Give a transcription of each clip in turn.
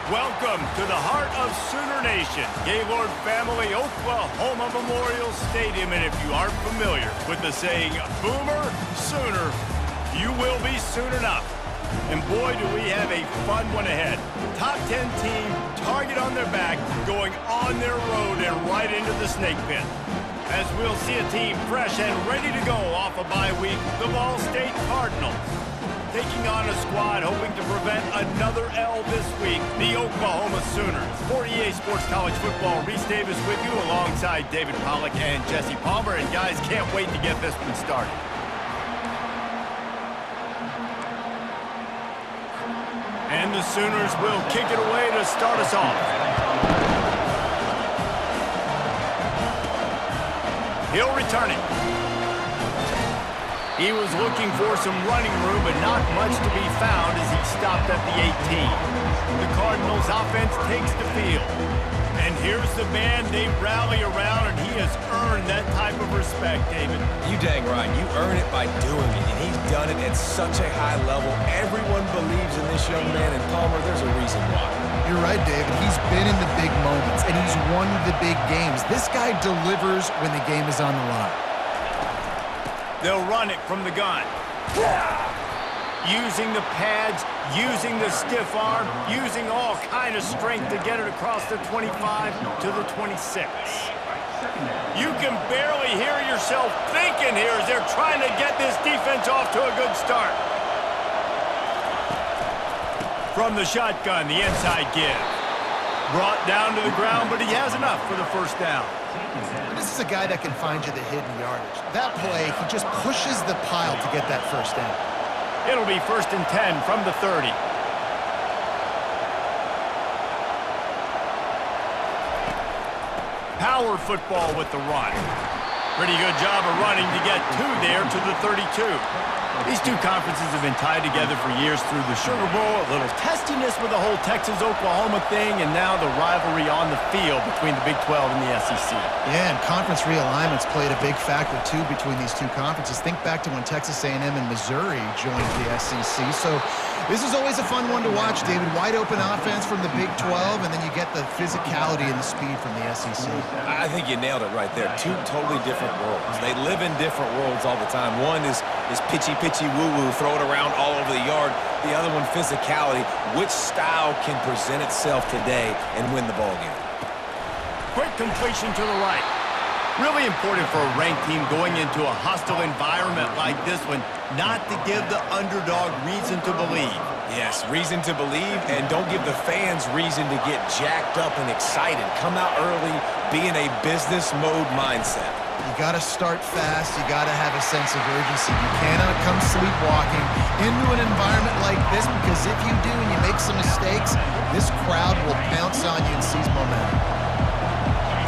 Welcome to the heart of Sooner Nation, Gaylord Family Oklahoma Memorial Stadium. And if you aren't familiar with the saying, Boomer Sooner, you will be soon enough. And boy, do we have a fun one ahead. Top 10 team, target on their back, going on their road and right into the snake pit. As we'll see a team fresh and ready to go off a bye week, the Ball State Cardinals. Taking on a squad hoping to prevent another L this week, the Oklahoma Sooners. For EA Sports College Football, Reese Davis with you alongside David Pollack and Jesse Palmer. And guys, can't wait to get this one started. And the Sooners will kick it away to start us off. He'll return it. He was looking for some running room, but not much to be found as he stopped at the 18. The Cardinals offense takes the field. And here's the man they rally around, and he has earned that type of respect, David. You dang right. You earn it by doing it, and he's done it at such a high level. Everyone believes in this young man, and Palmer, there's a reason why. You're right, David. He's been in the big moments, and he's won the big games. This guy delivers when the game is on the line. They'll run it from the gun. Using the pads, using the stiff arm, using all kind of strength to get it across the 25 to the 26. You can barely hear yourself thinking here as they're trying to get this defense off to a good start. From the shotgun, the inside give. Brought down to the ground, but he has enough for the first down. This is a guy that can find you the hidden yardage. That play, he just pushes the pile to get that first down. It'll be 1st and 10 from the 30. Power football with the run. Pretty good job of running to get two there to the 32. These two conferences have been tied together for years through the Sugar Bowl, a little testiness with the whole Texas-Oklahoma thing, and now the rivalry on the field between the Big 12 and the SEC. Yeah, and conference realignments played a big factor, too, between these two conferences. Think back to when Texas A&M and Missouri joined the SEC. So this is always a fun one to watch, David. Wide-open offense from the Big 12, and then you get the physicality and the speed from the SEC. I think you nailed it right there. Two totally different worlds. They live in different worlds all the time. One is pitchy woo-woo, throw it around all over the yard. The other one, physicality. Which style can present itself today and win the ball game? Quick completion to the right. Really important for a ranked team going into a hostile environment like this one, not to give the underdog reason to believe. Yes, reason to believe, and don't give the fans reason to get jacked up and excited. Come out early, be in a business mode mindset. You got to start fast. You got to have a sense of urgency. You cannot come sleepwalking into an environment like this, because if you do and you make some mistakes, this crowd will pounce on you and seize momentum.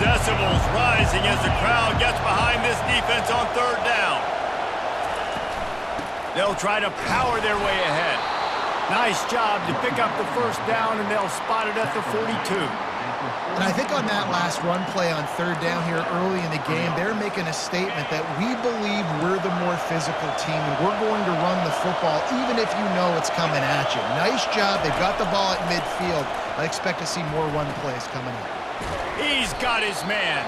Decibels rising as the crowd gets behind this defense on 3rd down. They'll try to power their way ahead. Nice job to pick up the first down, and they'll spot it at the 42. And I think on that last run play on 3rd down here early in the game, they're making a statement that we believe we're the more physical team, and we're going to run the football even if you know it's coming at you. Nice job. They've got the ball at midfield. I expect to see more run plays coming up. He's got his man.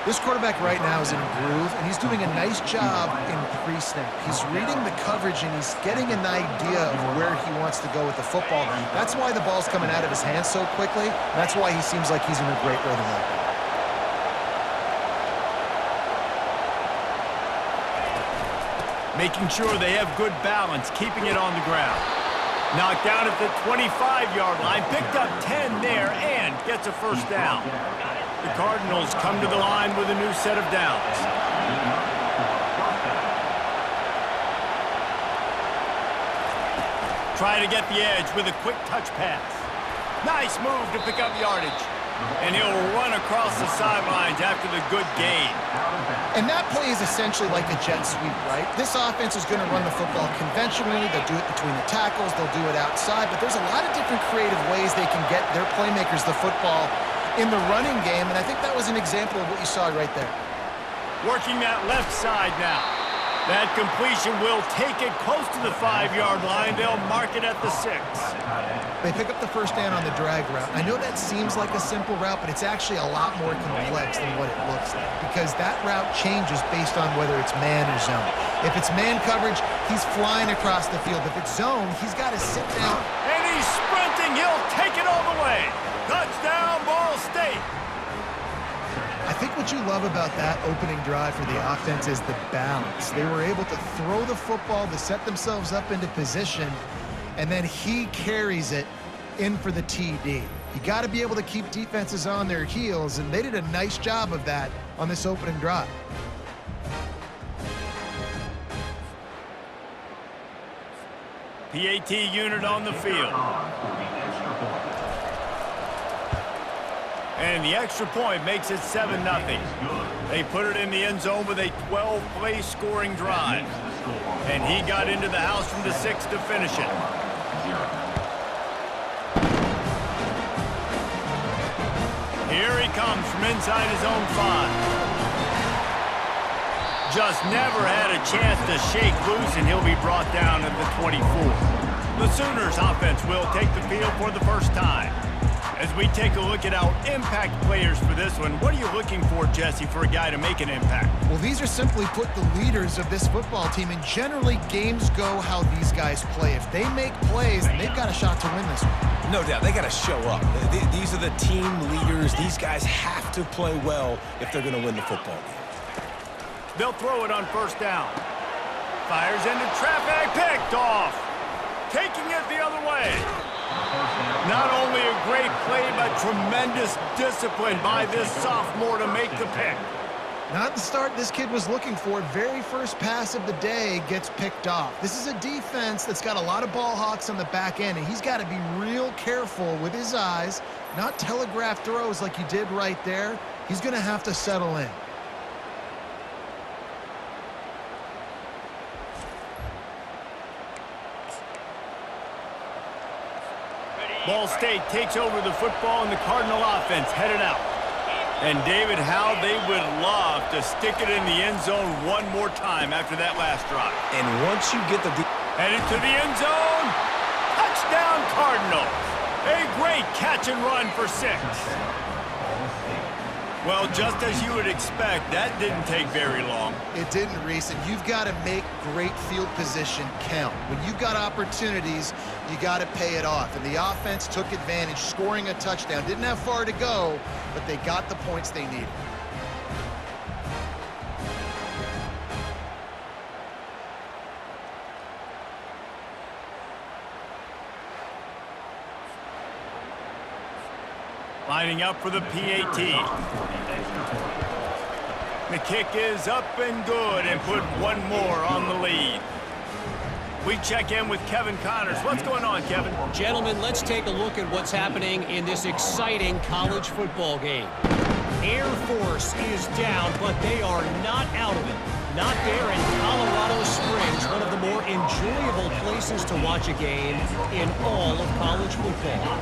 This quarterback right now is in a groove, and he's doing a nice job in pre-snap. He's reading the coverage, and he's getting an idea of where he wants to go with the football. That's why the ball's coming out of his hands so quickly. That's why he seems like he's in a great rhythm right now. Making sure they have good balance, keeping it on the ground. Knocked down at the 25-yard line, picked up 10 there, and gets a first down. The Cardinals come to the line with a new set of downs. Try to get the edge with a quick touch pass. Nice move to pick up yardage. And he'll run across the sidelines after the good gain. And that play is essentially like a jet sweep, right? This offense is going to run the football conventionally. They'll do it between the tackles. They'll do it outside. But there's a lot of different creative ways they can get their playmakers the football in the running game, and I think that was an example of what you saw right there. Working that left side now. That completion will take it close to the 5-yard line. They'll mark it at the 6. They pick up the first down on the drag route. I know that seems like a simple route, but it's actually a lot more complex than what it looks like because that route changes based on whether it's man or zone. If it's man coverage, he's flying across the field. If it's zone, he's got to sit down. And he's sprinting. He'll take it all the way. Touchdown, Ball State. I think what you love about that opening drive for the offense is the balance. They were able to throw the football to set themselves up into position, and then he carries it in for the TD. You got to be able to keep defenses on their heels, and they did a nice job of that on this opening drive. PAT unit on the field. And the extra point makes it 7-0. They put it in the end zone with a 12-play scoring drive. And he got into the house from the 6 to finish it. Here he comes from inside his own 5. Just never had a chance to shake loose, and he'll be brought down at the 24. The Sooners offense will take the field for the first time. As we take a look at our impact players for this one, what are you looking for, Jesse, for a guy to make an impact? Well, these are simply put the leaders of this football team, and generally games go how these guys play. If they make plays, then they've got a shot to win this one. No doubt, they got to show up. These are the team leaders. These guys have to play well if they're going to win the football game. They'll throw it on first down. Fires into traffic, picked off. Taking it the other way. Not only a great play, but tremendous discipline by this sophomore to make the pick. Not the start this kid was looking for. Very first pass of the day gets picked off. This is a defense that's got a lot of ball hawks on the back end, and he's got to be real careful with his eyes, not telegraph throws like he did right there. He's going to have to settle in. Ball State takes over the football, and the Cardinal offense headed out. And David, how they would love to stick it in the end zone one more time after that last drive. And once you get the... Headed to the end zone. Touchdown, Cardinals. A great catch and run for 6. Well, just as you would expect, that didn't take very long. It didn't, Reese, and you've got to make great field position count. When you've got opportunities, you got to pay it off. And the offense took advantage, scoring a touchdown. Didn't have far to go, but they got the points they needed. Lining up for the PAT. The kick is up and good, and put one more on the lead. We check in with Kevin Connors. What's going on, Kevin? Gentlemen, let's take a look at what's happening in this exciting college football game. Air Force is down, but they are not out of it. Not there in Colorado Springs, one of the more enjoyable places to watch a game in all of college football.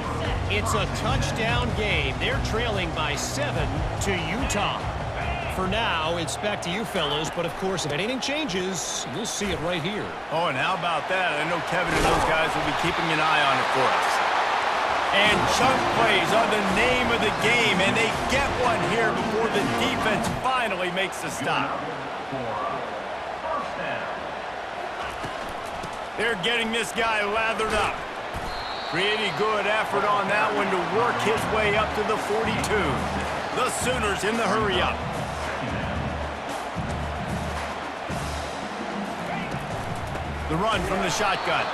It's a touchdown game. They're trailing by 7 to Utah. For now, it's back to you fellas, but of course, if anything changes, you'll see it right here. Oh, and how about that? I know Kevin and those guys will be keeping an eye on it for us. And chunk plays are the name of the game, and they get one here before the defense finally makes the stop. They're getting this guy lathered up. Pretty good effort on that one to work his way up to the 42. The Sooners in the hurry-up. The run from the shotgun.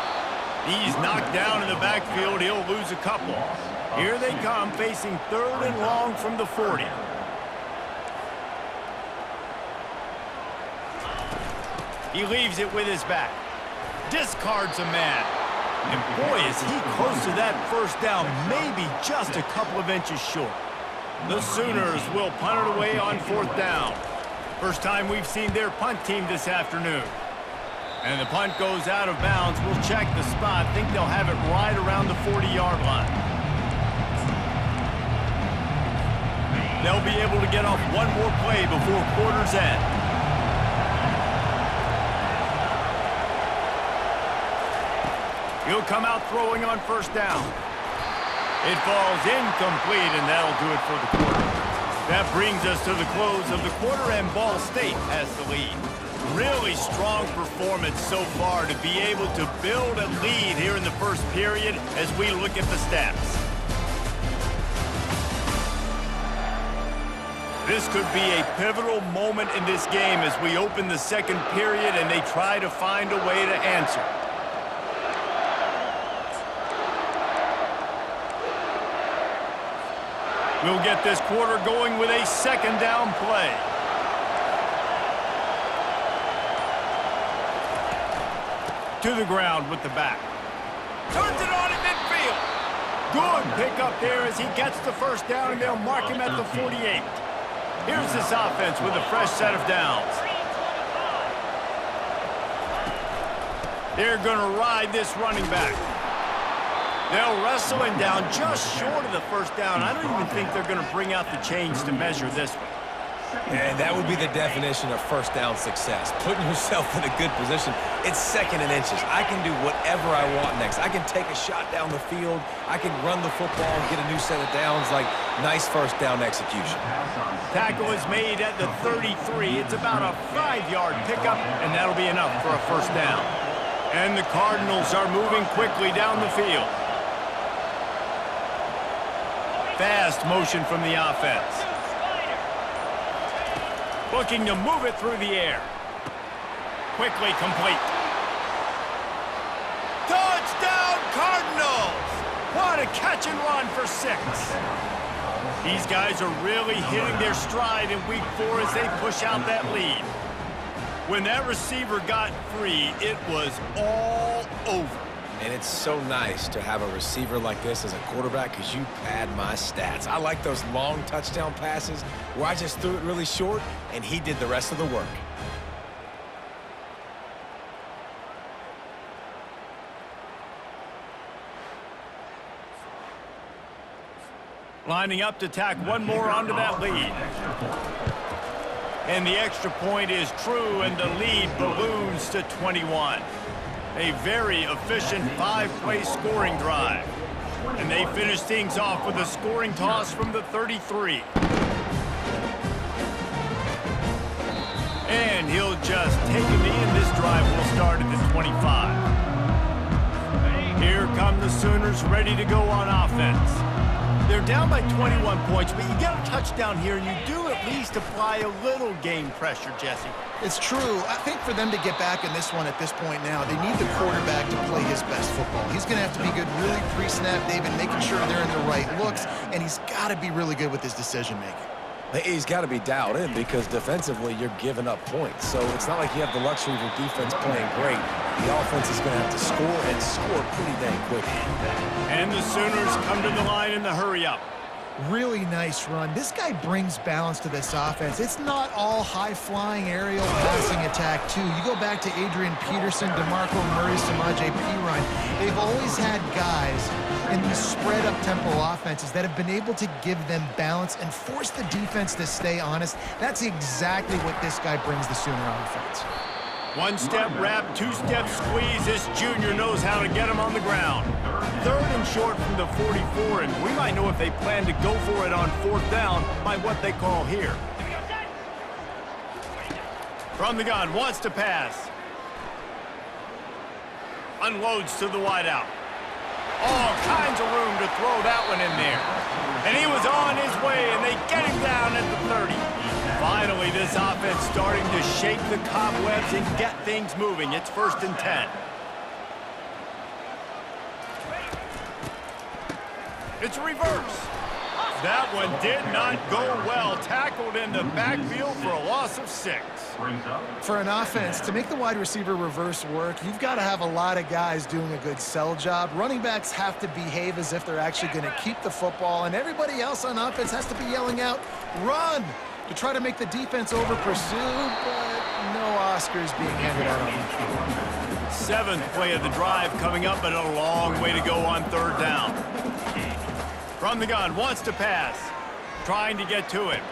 He's knocked down in the backfield. He'll lose a couple. Here they come, facing 3rd and long from the 40. He leaves it with his back. Discards a man. And boy, is he close to that first down, maybe just a couple of inches short. The Sooners will punt it away on 4th down. First time we've seen their punt team this afternoon. And the punt goes out of bounds. We'll check the spot. Think they'll have it right around the 40-yard line. They'll be able to get off one more play before quarter's end. He'll come out throwing on first down. It falls incomplete, and that'll do it for the quarter. That brings us to the close of the quarter, and Ball State has the lead. Really strong performance so far to be able to build a lead here in the first period as we look at the stats. This could be a pivotal moment in this game as we open the second period and they try to find a way to answer. We'll get this quarter going with a second down play. To the ground with the back. Turns it on at midfield. Good pickup there as he gets the first down, and they'll mark him at the 48. Here's this offense with a fresh set of downs. They're going to ride this running back. They'll wrestle him down just short of the first down. I don't even think they're going to bring out the chains to measure this one. And that would be the definition of first down success. Putting yourself in a good position. It's second and inches. I can do whatever I want next. I can take a shot down the field. I can run the football and get a new set of downs. Like, nice first down execution. Tackle is made at the 33. It's about a 5-yard pickup, and that'll be enough for a first down. And the Cardinals are moving quickly down the field. Fast motion from the offense. Looking to move it through the air. Quickly complete. Touchdown, Cardinals! What a catch and run for 6. These guys are really hitting their stride in week 4 as they push out that lead. When that receiver got free, it was all over. And it's so nice to have a receiver like this as a quarterback because you pad my stats. I like those long touchdown passes where I just threw it really short and he did the rest of the work. Lining up to tack one more onto that lead. And the extra point is true, and the lead balloons to 21. A very efficient 5-play scoring drive. And they finish things off with a scoring toss from the 33. And he'll just take a knee, and this drive will start at the 25. Here come the Sooners ready to go on offense. They're down by 21 points, but you get a touchdown here, and you do at least apply a little game pressure, Jesse. It's true. I think for them to get back in this one at this point now, they need the quarterback to play his best football. He's going to have to be good really pre-snap, David, making sure they're in the right looks, and he's got to be really good with his decision-making. He's got to be dialed in because defensively you're giving up points. So it's not like you have the luxury of your defense playing great. The offense is going to have to score and score pretty dang quick. And the Sooners come to the line in the hurry-up. Really nice run. This guy brings balance to this offense. It's not all high-flying aerial passing attack, too. You go back to Adrian Peterson, DeMarco Murray, Samaje Perine. They've always had guys in these spread-up tempo offenses that have been able to give them balance and force the defense to stay honest. That's exactly what this guy brings the Sooner offense. One-step wrap, two-step squeeze. This junior knows how to get him on the ground. Third and short from the 44, and we might know if they plan to go for it on fourth down by what they call here. From the gun, wants to pass. Unloads to the wideout. All kinds of room to throw that one in there. And he was on his way, and they get him down at the 30. Finally, this offense starting to shake the cobwebs and get things moving. It's 1st and 10. It's a reverse. That one did not go well. Tackled in the backfield for a loss of 6. For an offense, to make the wide receiver reverse work, you've got to have a lot of guys doing a good sell job. Running backs have to behave as if they're actually going to keep the football, and everybody else on offense has to be yelling out, run, to try to make the defense over-pursue, but no Oscars being handed out on that. 7th play of the drive coming up, but a long way to go on 3rd down. From the gun, wants to pass. Trying to get to him.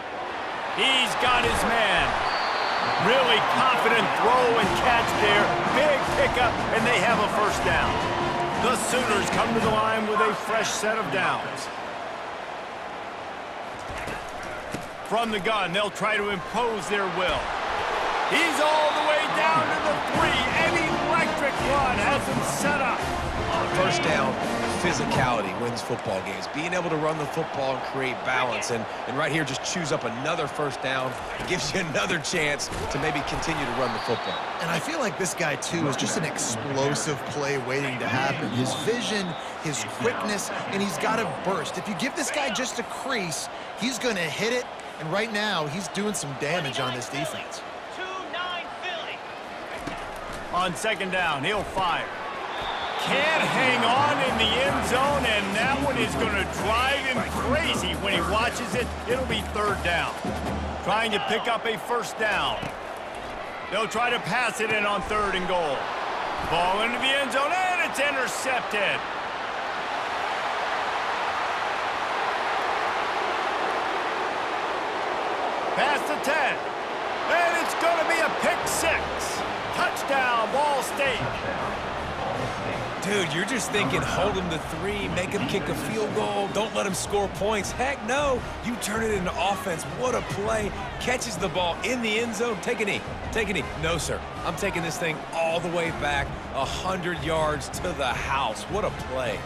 He's got his man. Really confident throw and catch there. Big pickup, and they have a 1st down. The Sooners come to the line with a fresh set of downs. From the gun, they'll try to impose their will. He's all the way down to the 3. An electric run has him set up. First down, physicality wins football games. Being able to run the football and create balance. And right here, just choose up another first down. Gives you another chance to maybe continue to run the football. And I feel like this guy, too, is just an explosive play waiting to happen. His vision, his quickness, and he's got to burst. If you give this guy just a crease, he's going to hit it. And right now, he's doing some damage on this defense. 2-9 Philly. On second down, he'll fire. Can't hang on in the end zone, and that one is going to drive him crazy when he watches it. It'll be third down. Trying to pick up a first down. They'll try to pass it in on third and goal. Ball into the end zone, and it's intercepted. Past the 10. And it's going to be a pick 6. Touchdown, Ball State. Dude, you're just thinking, hold him to 3, make him kick a field goal, don't let him score points. Heck no, you turn it into offense. What a play. Catches the ball in the end zone. Take a knee. Take a knee. No, sir. I'm taking this thing all the way back 100 yards to the house. What a play.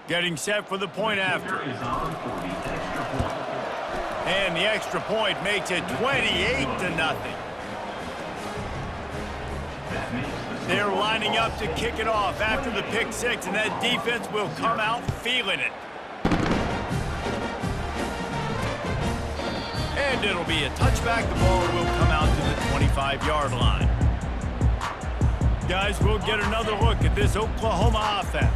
Getting set for the point after. And the extra point makes it 28-0. They're lining up to kick it off after the pick 6, and that defense will come out feeling it. And it'll be a touchback. The ball will come out to the 25-yard line. Guys, we'll get another look at this Oklahoma offense.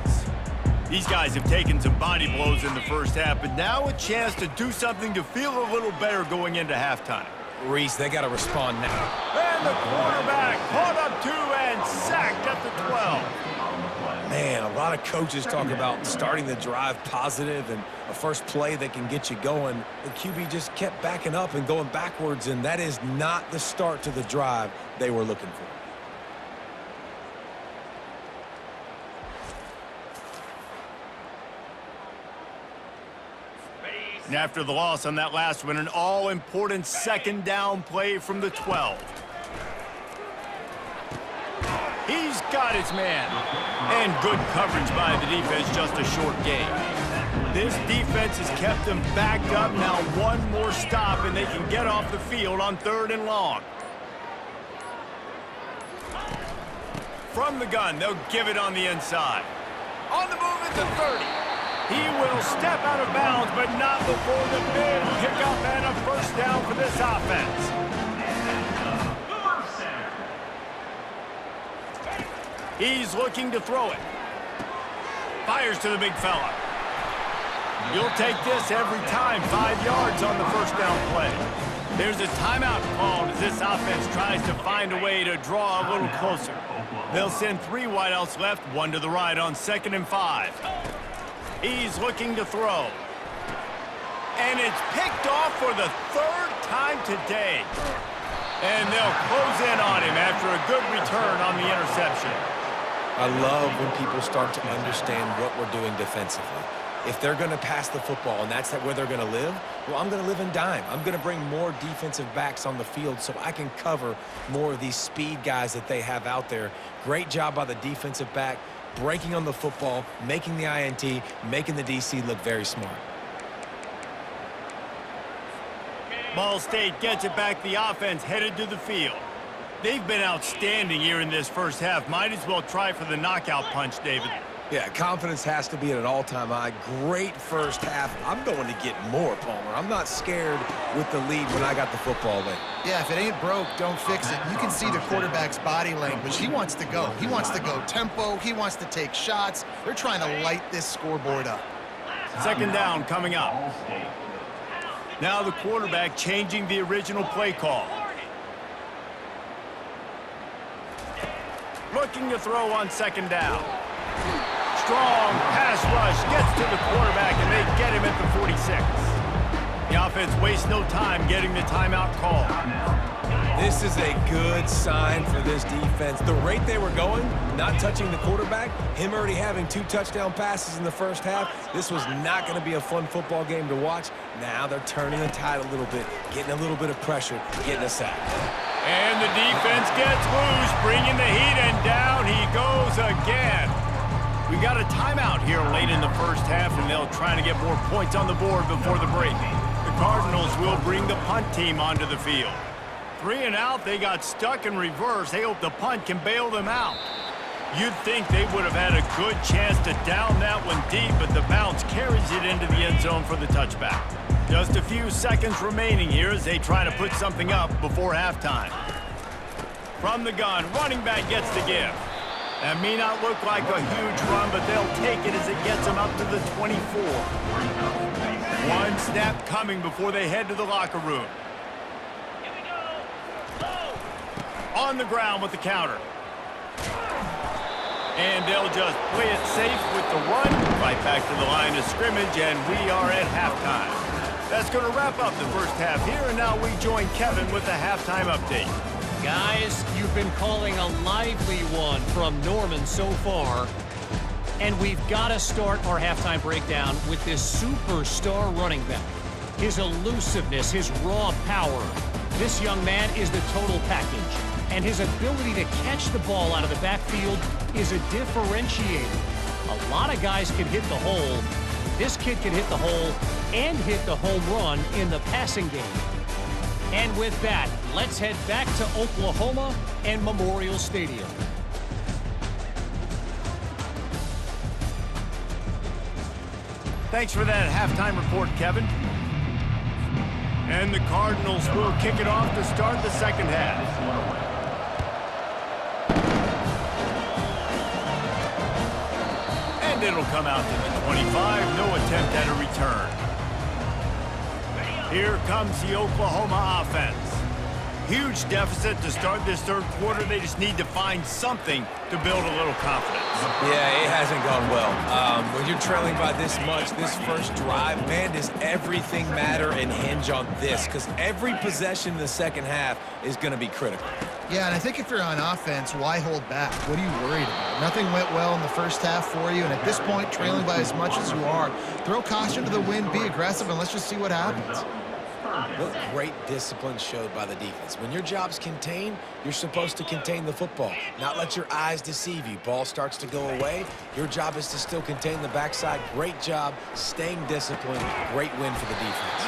These guys have taken some body blows in the first half, but now a chance to do something to feel a little better going into halftime. Reese, they got to respond now. And the quarterback caught up 2 and sacked at the 12. Man, a lot of coaches talk about starting the drive positive and a first play that can get you going. The QB just kept backing up and going backwards, and that is not the start to the drive they were looking for. And after the loss on that last one, an all-important second down play from the 12. He's got his man. And good coverage by the defense, just a short gain. This defense has kept them backed up. Now one more stop, and they can get off the field on third and long. From the gun, they'll give it on the inside. On the move at the 30. He will step out of bounds, but not before the big pickup and a first down for this offense. He's looking to throw it. Fires to the big fella. You'll take this every time. 5 yards on the first down play. There's a timeout called as this offense tries to find a way to draw a little closer. They'll send 3 wideouts left, 1 to the right on 2nd and 5. He's looking to throw. And it's picked off for the 3rd time today. And they'll close in on him after a good return on the interception. I love when people start to understand what we're doing defensively. If they're going to pass the football and that's where they're going to live, well, I'm going to live in dime. I'm going to bring more defensive backs on the field so I can cover more of these speed guys that they have out there. Great job by the defensive back, breaking on the football, making the INT, making the DC look very smart. Ball State gets it back. The offense headed to the field. They've been outstanding here in this first half. Might as well try for the knockout punch, David. Yeah, confidence has to be at an all-time high. Great first half. I'm going to get more, Palmer. I'm not scared with the lead when I got the football late. Yeah, if it ain't broke, don't fix it. You can see the quarterback's body language. He wants to go. He wants to go tempo. He wants to take shots. They're trying to light this scoreboard up. Second down coming up. Now the quarterback changing the original play call. Looking to throw on second down. Strong pass rush gets to the quarterback, and they get him at the 46. The offense wastes no time getting the timeout call. This is a good sign for this defense. The rate they were going, not touching the quarterback, him already having 2 touchdown passes in the first half, this was not going to be a fun football game to watch. Now they're turning the tide a little bit, getting a little bit of pressure, getting a sack. And the defense gets loose, bringing the heat, and down he goes again. We got a timeout here late in the first half, and they'll try to get more points on the board before the break. The Cardinals will bring the punt team onto the field. 3 and out, they got stuck in reverse. They hope the punt can bail them out. You'd think they would have had a good chance to down that one deep, but the bounce carries it into the end zone for the touchback. Just a few seconds remaining here as they try to put something up before halftime. From the gun, running back gets the give. That may not look like a huge run, but they'll take it as it gets them up to the 24. One snap coming before they head to the locker room. On the ground with the counter. And they'll just play it safe with the run. Right back to the line of scrimmage, and we are at halftime. That's going to wrap up the first half here, and now we join Kevin with the halftime update. Guys, you've been calling a lively one from Norman so far. And we've got to start our halftime breakdown with this superstar running back. His elusiveness, his raw power. This young man is the total package. And his ability to catch the ball out of the backfield is a differentiator. A lot of guys can hit the hole. This kid can hit the hole and hit the home run in the passing game. And with that, let's head back to Oklahoma and Memorial Stadium. Thanks for that halftime report, Kevin. And the Cardinals will kick it off to start the second half. And it'll come out to the 25. No attempt at a return. Here comes the Oklahoma offense. Huge deficit to start this third quarter. They just need to find something to build a little confidence. Yeah, it hasn't gone well. When you're trailing by this much, this first drive, man, does everything matter and hinge on this? Because every possession in the second half is going to be critical. Yeah, and I think if you're on offense, why hold back? What are you worried about? Nothing went well in the first half for you, and at this point, trailing by as much as you are, throw caution to the wind, be aggressive, and let's just see what happens. What great discipline showed by the defense. When your job's contained, you're supposed to contain the football, not let your eyes deceive you. Ball starts to go away. Your job is to still contain the backside. Great job staying disciplined. Great win for the defense.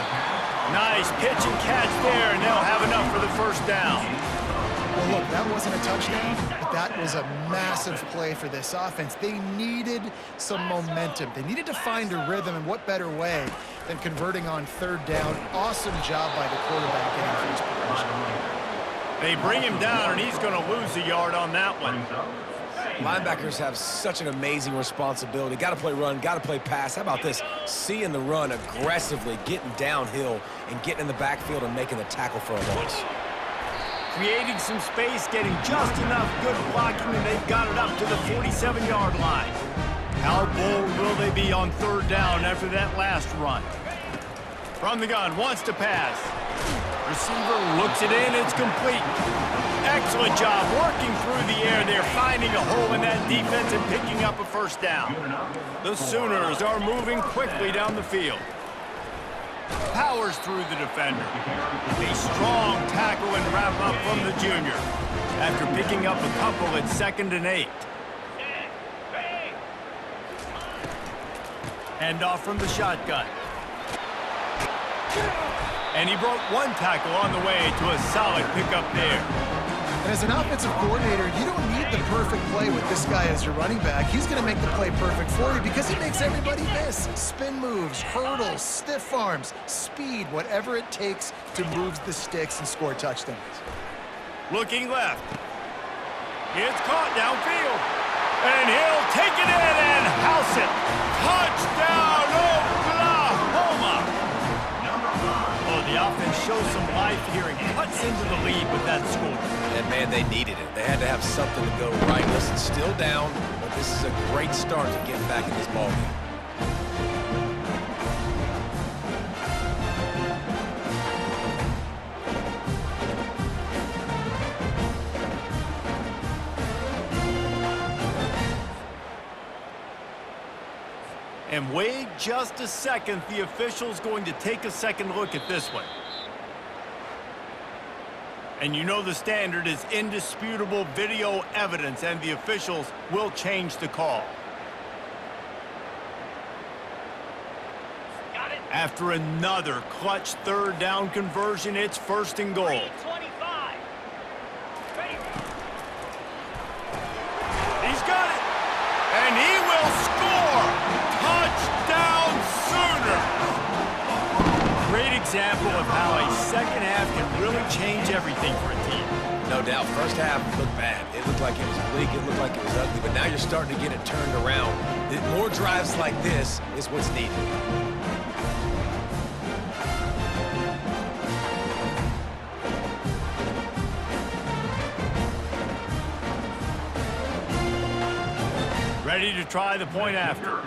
Nice pitch and catch there, and they'll have enough for the first down. Well, look, that wasn't a touchdown, but that was a massive play for this offense. They needed some momentum. They needed to find a rhythm, and what better way than converting on third down. Awesome job by the quarterback getting his progression. They bring him down, and he's going to lose a yard on that one. Linebackers have such an amazing responsibility. Got to play run, got to play pass. How about this? Seeing the run aggressively, getting downhill, and getting in the backfield and making the tackle for a loss. Creating some space, getting just enough good blocking, and they've got it up to the 47-yard line. How bold will they be on third down after that last run? From the gun, wants to pass. Receiver looks it in, it's complete. Excellent job working through the air. They're finding a hole in that defense and picking up a first down. The Sooners are moving quickly down the field. Powers through the defender. A strong tackle and wrap up from the junior. After picking up a couple at 2nd and 8. Hand off from the shotgun. And he broke one tackle on the way to a solid pickup there. And as an offensive coordinator, you don't need the perfect play with this guy as your running back. He's going to make the play perfect for you because he makes everybody miss. Spin moves, hurdles, stiff arms, speed, whatever it takes to move the sticks and score touchdowns. Looking left. It's caught downfield. And he'll take it in and house it. Touchdown, Oklahoma! And, man, they needed it. They had to have something to go right. Listen, still down, but this is a great start to getting back in this ballgame. And wait just a second. The official's going to take a second look at this one. And you know the standard is indisputable video evidence, and the officials will change the call. Got it. After another clutch third down conversion, it's 1st and goal. 25. Ready. He's got it. And he will score. Touchdown Sooners. Great example of how a second half can really change everything for a team. No doubt. First half looked bad. It looked like it was bleak. It looked like it was ugly. But now you're starting to get it turned around. More drives like this is what's needed. Ready to try the point after.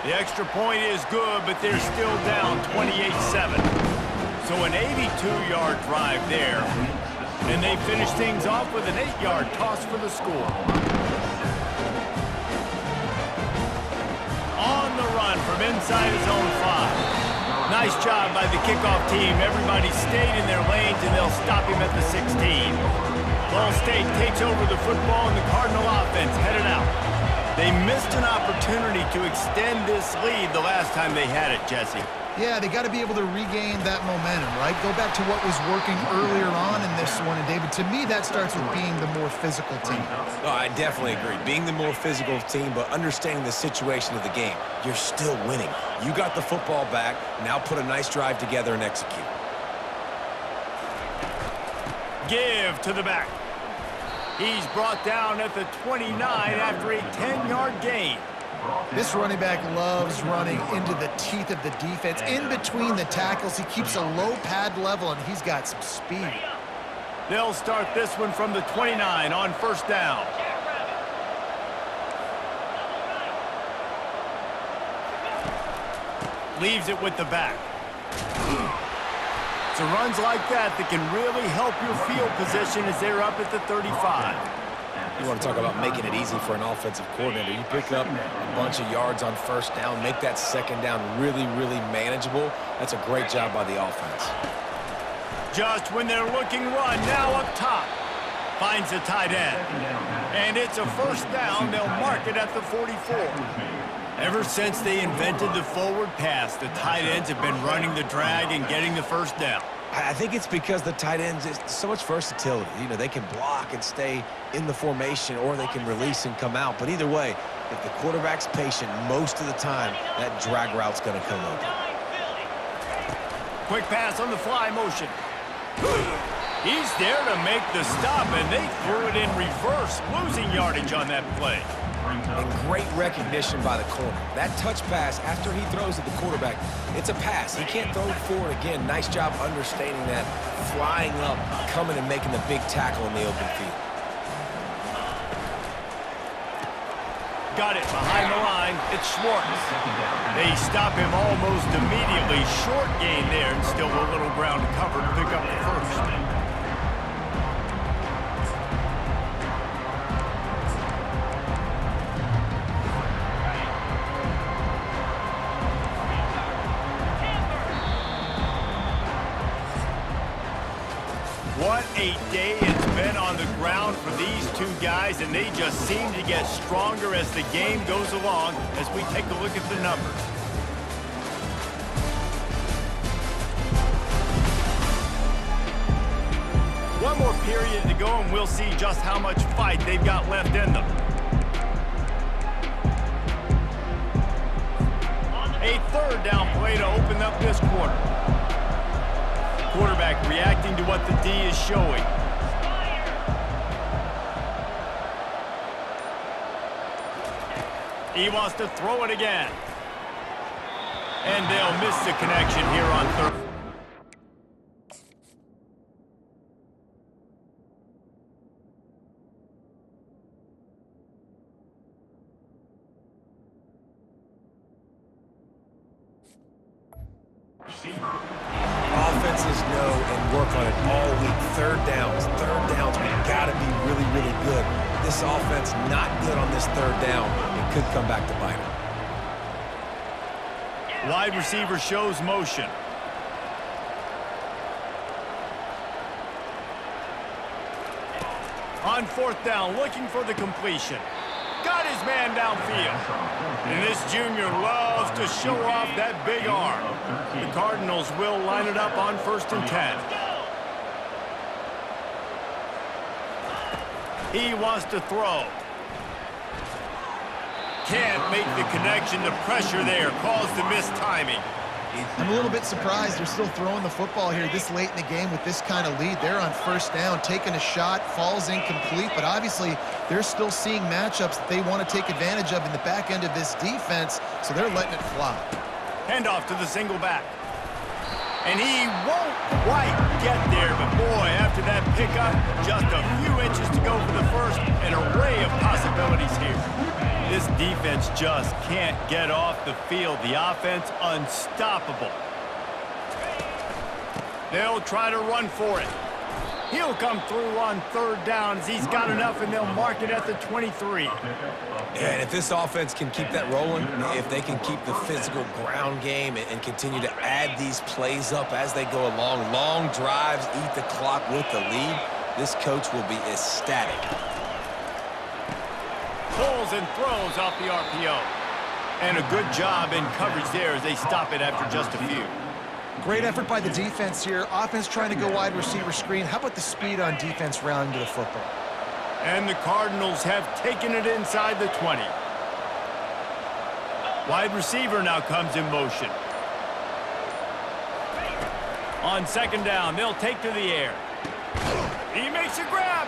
The extra point is good, but they're still down 28-7. So an 82-yard drive there. And they finish things off with an 8-yard toss for the score. On the run from inside his own 5. Nice job by the kickoff team. Everybody stayed in their lanes, and they'll stop him at the 16. Ball State takes over the football, and the Cardinal offense headed out. They missed an opportunity to extend this lead the last time they had it, Jesse. Yeah, they got to be able to regain that momentum, right? Go back to what was working earlier on in this one. And, David, to me, that starts with being the more physical team. Oh, I definitely agree. Being the more physical team, but understanding the situation of the game. You're still winning. You got the football back. Now put a nice drive together and execute. Give to the back. He's brought down at the 29 after a 10-yard gain. This running back loves running into the teeth of the defense. In between the tackles, he keeps a low pad level, and he's got some speed. They'll start this one from the 29 on 1st down. Leaves it with the back. So runs like that can really help your field position as they're up at the 35. You want to talk about making it easy for an offensive coordinator. You pick up a bunch of yards on 1st down, make that 2nd down really, really manageable. That's a great job by the offense. Just when they're looking run, now up top. Finds the tight end. And it's a 1st down. They'll mark it at the 44. Ever since they invented the forward pass, the tight ends have been running the drag and getting the 1st down. I think it's because the tight ends, it's so much versatility. You know, they can block and stay in the formation, or they can release and come out. But either way, if the quarterback's patient most of the time, that drag route's going to come open. Quick pass on the fly motion. He's there to make the stop, and they threw it in reverse, losing yardage on that play. And great recognition by the corner. That touch pass after he throws at the quarterback, it's a pass. He can't throw it forward again. Nice job understanding that, flying up, coming and making the big tackle in the open field. Got it behind the line. It's Schwartz. They stop him almost immediately. Short gain there, and still a little ground to cover to pick up the 1st. What a day it's been on the ground for these two guys, and they just seem to get stronger as the game goes along as we take a look at the numbers. One more period to go, and we'll see just how much fight they've got left in them. A 3rd down play to open up this quarter. Quarterback reacting to what the D is showing. He wants to throw it again. And they'll miss the connection here on 3rd. Offenses know and work on it all week. Third downs, we got to be really, really good. This offense not good on this third down. It could come back to bite them. Wide receiver shows motion. On fourth down, looking for the completion. Got his man downfield. And this junior loves to show off that big arm. The Cardinals will line it up on 1st and 10. He wants to throw. Can't make the connection. The pressure there caused the missed timing. I'm a little bit surprised they're still throwing the football here this late in the game with this kind of lead. They're on 1st down, taking a shot, falls incomplete, but obviously they're still seeing matchups that they want to take advantage of in the back end of this defense, so they're letting it fly. Handoff to the single back. And he won't quite get there, but boy, after that pickup, just a few inches to go for the first. An array of possibilities here. This defense just can't get off the field. The offense unstoppable. They'll try to run for it. He'll come through on 3rd down as he's got enough, and they'll mark it at the 23. And if this offense can keep that rolling, if they can keep the physical ground game and continue to add these plays up as they go along, long drives, eat the clock with the lead, this coach will be ecstatic. Pulls and throws off the RPO. And a good job in coverage there as they stop it after just a few. Great effort by the defense here. Offense trying to go wide receiver screen. How about the speed on defense rounding to the football? And the Cardinals have taken it inside the 20. Wide receiver now comes in motion. On 2nd down, they'll take to the air. He makes a grab.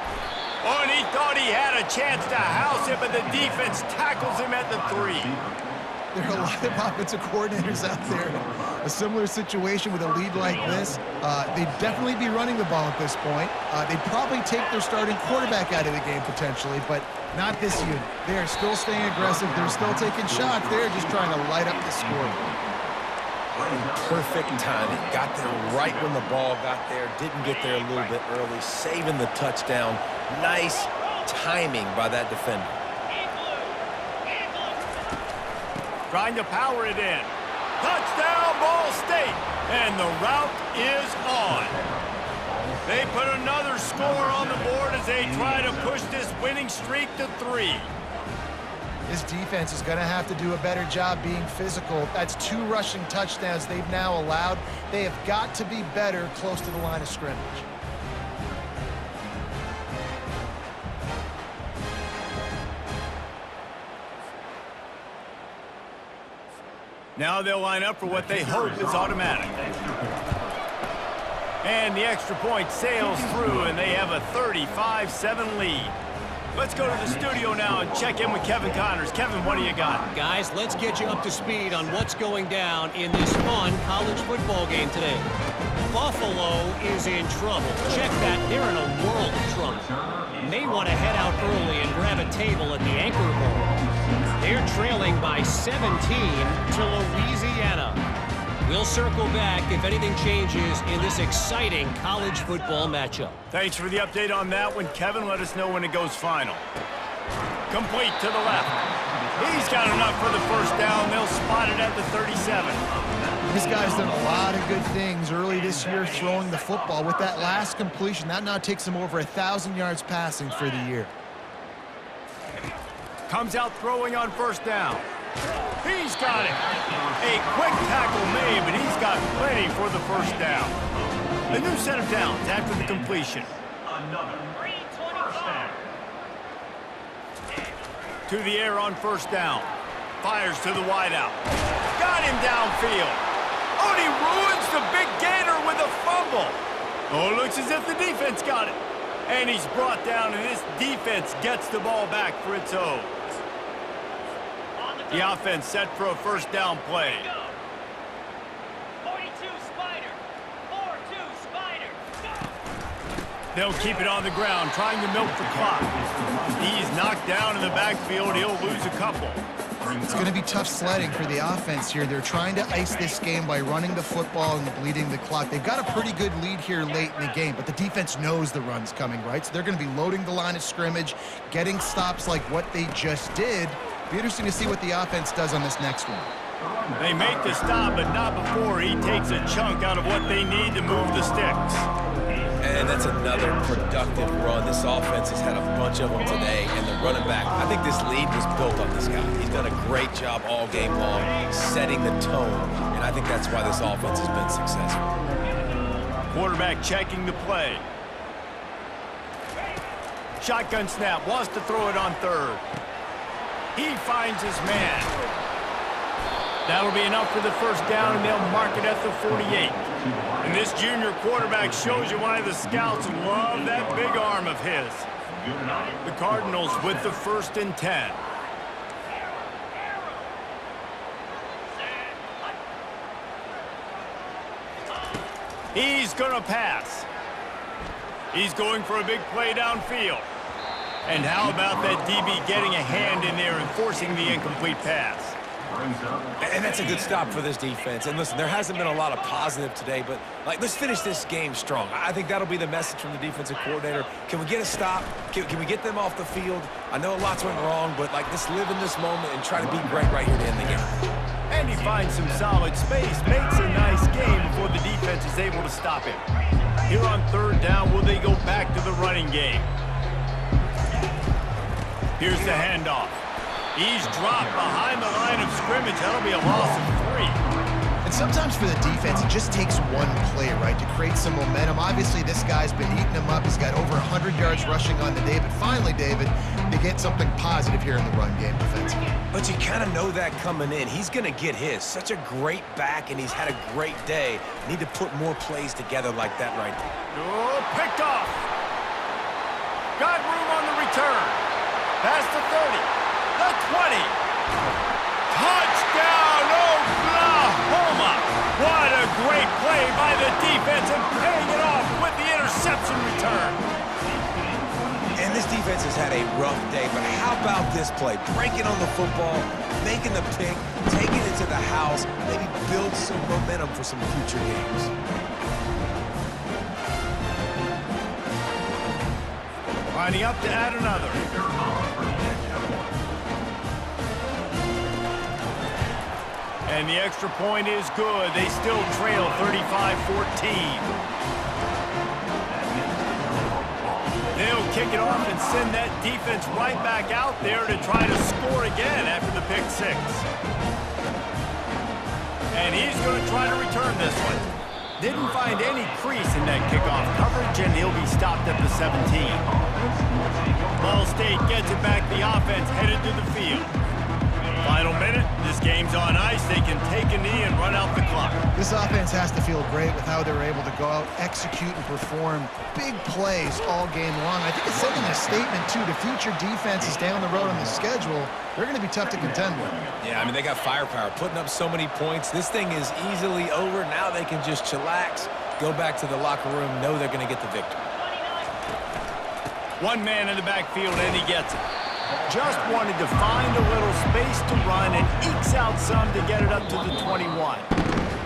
Oh, and he thought he had a chance to house it, but the defense tackles him at the 3. There are a lot of offensive coordinators out there. A similar situation with a lead like this. They'd definitely be running the ball at this point. They'd probably take their starting quarterback out of the game potentially, but not this unit. They're still staying aggressive. They're still taking shots. They're just trying to light up the score. Perfect timing. Got there right when the ball got there. Didn't get there a little bit early. Saving the touchdown. Nice timing by that defender. Trying to power it in. Touchdown, Ball State. And the route is on. They put another score on the board as they try to push this winning streak to 3. This defense is going to have to do a better job being physical. That's 2 rushing touchdowns they've now allowed. They have got to be better close to the line of scrimmage. Now they'll line up for what they hope is automatic. And the extra point sails through, and they have a 35-7 lead. Let's go to the studio now and check in with Kevin Connors. Kevin, what do you got? Guys, let's get you up to speed on what's going down in this fun college football game today. Buffalo is in trouble. Check that. They're in a world of trouble. May want to head out early and grab a table at the Anchor Bowl. They're trailing by 17 to Louisiana. We'll circle back if anything changes in this exciting college football matchup. Thanks for the update on that one, Kevin. Let us know when it goes final. Complete to the left. He's got enough for the first down. They'll spot it at the 37. This guy's done a lot of good things early this year throwing the football. With that last completion, that now takes him over 1,000 yards passing for the year. Comes out throwing on first down. He's got it. A quick tackle made, but he's got plenty for the first down. A new set of downs after the completion. To the air on first down. Fires to the wideout. Got him downfield. Oh, and he ruins the big gator with a fumble. Oh, it looks as if the defense got it. And he's brought down, and this defense gets the ball back for its own. The offense set for a first down play. 42 Spider. 4-2 Spider. They'll keep it on the ground, trying to milk the clock. He's knocked down in the backfield. He'll lose a couple. It's going to be tough sledding for the offense here. They're trying to ice this game by running the football and bleeding the clock. They've got a pretty good lead here late in the game, but the defense knows the run's coming, right? So they're going to be loading the line of scrimmage, getting stops like what they just did. Be interesting to see what the offense does on this next one. They make the stop, but not before he takes a chunk out of what they need to move the sticks. And that's another productive run. This offense has had a bunch of them today, and the running back, I think this lead was built on this guy. He's done a great job all game long, setting the tone, and I think that's why this offense has been successful. Quarterback checking the play. Shotgun snap, wants to throw it on third. He finds his man. That'll be enough for the first down, and they'll mark it at the 48. And this junior quarterback shows you why the scouts love that big arm of his. The Cardinals with the 1st and 10. He's going to pass. He's going for a big play downfield. And how about that DB getting a hand in there and forcing the incomplete pass? And that's a good stop for this defense. And listen, there hasn't been a lot of positive today, but let's finish this game strong. I think that'll be the message from the defensive coordinator. Can we get a stop? Can we get them off the field? I know lots went wrong, but let's live in this moment and try to be great right here to end the game. And he finds some solid space, makes a nice game before the defense is able to stop him. Here on 3rd down, will they go back to the running game? Here's the handoff. He's dropped behind the line of scrimmage. That'll be a loss of 3. And sometimes for the defense, it just takes one play, right, to create some momentum. Obviously, this guy's been eating them up. He's got over 100 yards rushing on the day. But finally, David, they get something positive here in the run game defensively. But you kind of know that coming in. He's going to get his. Such a great back, and he's had a great day. Need to put more plays together like that right there. Oh, picked off. Got room on the return. Past the 30. The 20. Touchdown, Oklahoma! What a great play by the defense and paying it off with the interception return. And this defense has had a rough day, but how about this play? Breaking on the football, making the pick, taking it to the house, maybe build some momentum for some future games. Lining up to add another. And the extra point is good. They still trail 35-14. They'll kick it off and send that defense right back out there to try to score again after the pick 6. And he's going to try to return this one. Didn't find any crease in that kickoff coverage, and he'll be stopped at the 17. Ball State gets it back. The offense headed to the field. Final minute. This game's on ice. They can take a knee and run out the clock. This offense has to feel great with how they're able to go out, execute, and perform big plays all game long. I think it's sending a statement, too, to future defenses down the road on the schedule. They're going to be tough to contend with. Yeah, I mean, they got firepower, putting up so many points. This thing is easily over. Now they can just chillax, go back to the locker room, know they're going to get the victory. One man in the backfield, and he gets it. Just wanted to find a little space to run and ekes out some to get it up to the 21.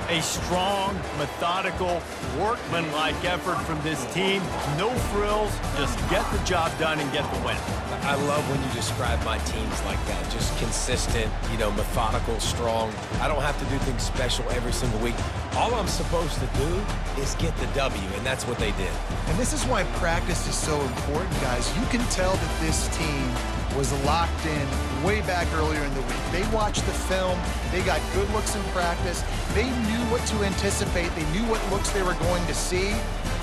A strong, methodical, workmanlike effort from this team. No frills, just get the job done and get the win. I love when you describe my teams like that. Just consistent, methodical, strong. I don't have to do things special every single week. All I'm supposed to do is get the W, and that's what they did. And this is why practice is so important, guys. You can tell that this team was locked in way back earlier in the week. They watched the film. They got good looks in practice. They knew what to anticipate. They knew what looks they were going to see.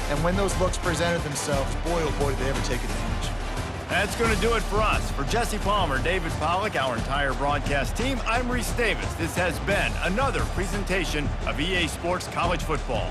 And when those looks presented themselves, boy, oh boy, did they ever take advantage. That's going to do it for us. For Jesse Palmer, David Pollack, our entire broadcast team, I'm Reese Davis. This has been another presentation of EA Sports College Football.